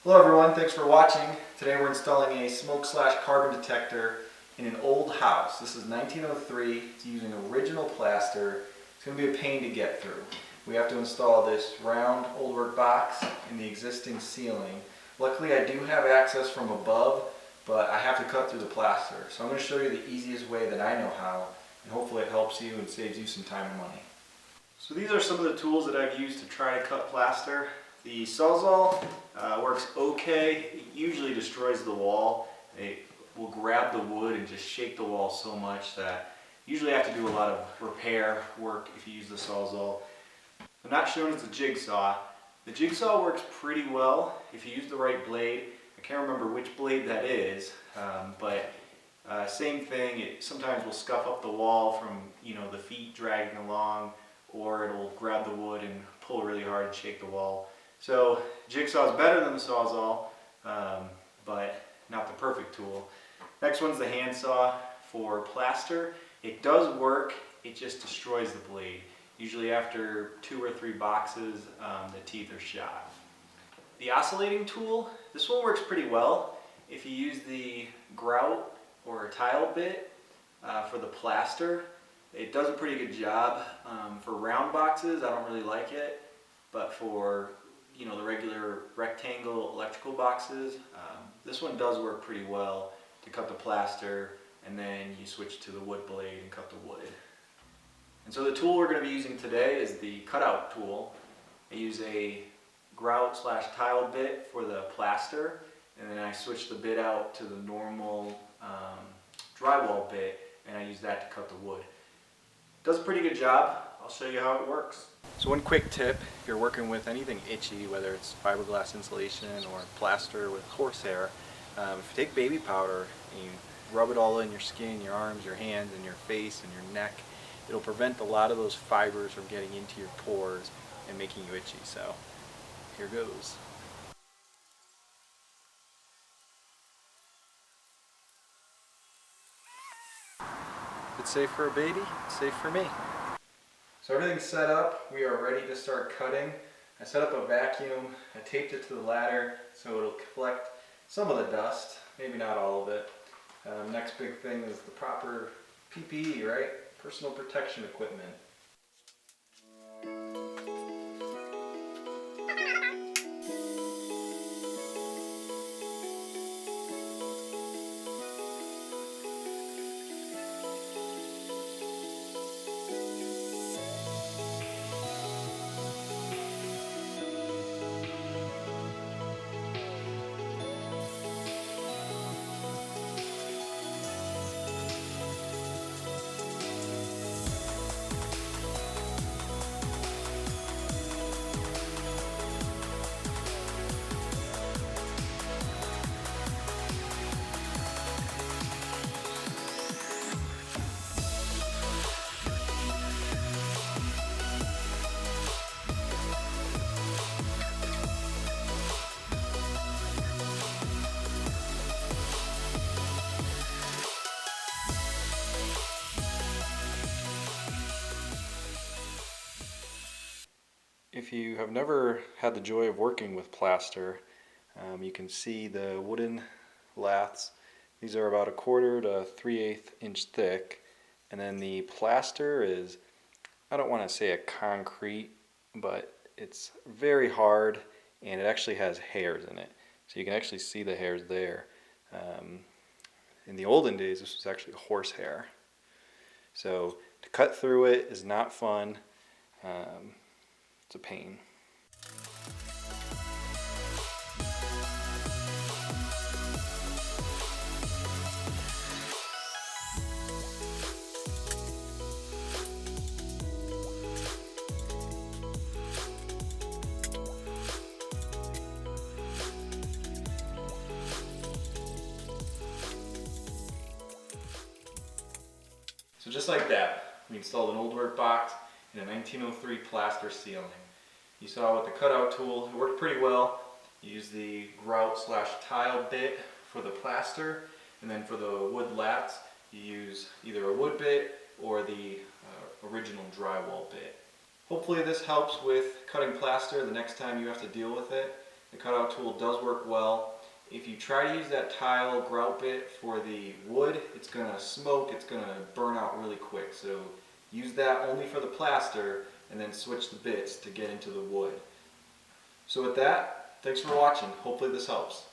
Hello everyone, thanks for watching. Today we're installing a smoke/carbon detector in an old house. This is 1903, it's using original plaster. It's going to be a pain to get through. We have to install this round old work box in the existing ceiling. Luckily I do have access from above, but I have to cut through the plaster. So I'm going to show you the easiest way that I know how, and hopefully it helps you and saves you some time and money. So these are some of the tools that I've used to try to cut plaster. The Sawzall works okay. It usually destroys the wall. It will grab the wood and just shake the wall so much that you usually have to do a lot of repair work if you use the Sawzall. I'm not showing it's a jigsaw. The jigsaw works pretty well if you use the right blade. I can't remember which blade that is, but same thing. It sometimes will scuff up the wall from the feet dragging along, or it'll grab the wood and pull really hard and shake the wall. So jigsaw is better than the Sawzall, but not the perfect tool. Next one's the handsaw for plaster. It does work, it just destroys the blade. Usually after 2 or 3 boxes, the teeth are shot. The oscillating tool, this one works pretty well. If you use the grout or tile bit for the plaster, it does a pretty good job. For round boxes, I don't really like it, but for the regular rectangle electrical boxes, this one does work pretty well to cut the plaster, and then you switch to the wood blade and cut the wood. And so the tool we're going to be using today is the cutout tool. I use a grout/tile bit for the plaster, and then I switch the bit out to the normal drywall bit, and I use that to cut the wood. It does a pretty good job. I'll show you how it works. So one quick tip, if you're working with anything itchy, whether it's fiberglass insulation or plaster with horsehair, if you take baby powder and you rub it all in your skin, your arms, your hands, and your face and your neck, it'll prevent a lot of those fibers from getting into your pores and making you itchy. So here goes. If it's safe for a baby, it's safe for me. So everything's set up, we are ready to start cutting. I set up a vacuum, I taped it to the ladder so it'll collect some of the dust, maybe not all of it. Next big thing is the proper PPE, right? Personal protection equipment. If you have never had the joy of working with plaster, you can see the wooden laths. These are about 1/4 to 3/8 inch thick, and then the plaster is, I don't want to say a concrete, but it's very hard, and it actually has hairs in it. So you can actually see the hairs there. In the olden days, this was actually horsehair. So to cut through it is not fun. It's a pain. So just like that, we installed an old work box in a 1903 plaster ceiling. You saw with the cutout tool, it worked pretty well. You use the grout/tile bit for the plaster, and then for the wood laths, you use either a wood bit or the original drywall bit. Hopefully this helps with cutting plaster the next time you have to deal with it. The cutout tool does work well. If you try to use that tile grout bit for the wood, it's going to smoke, it's going to burn out really quick. So use that only for the plaster and then switch the bits to get into the wood. So with that, thanks for watching. Hopefully this helps.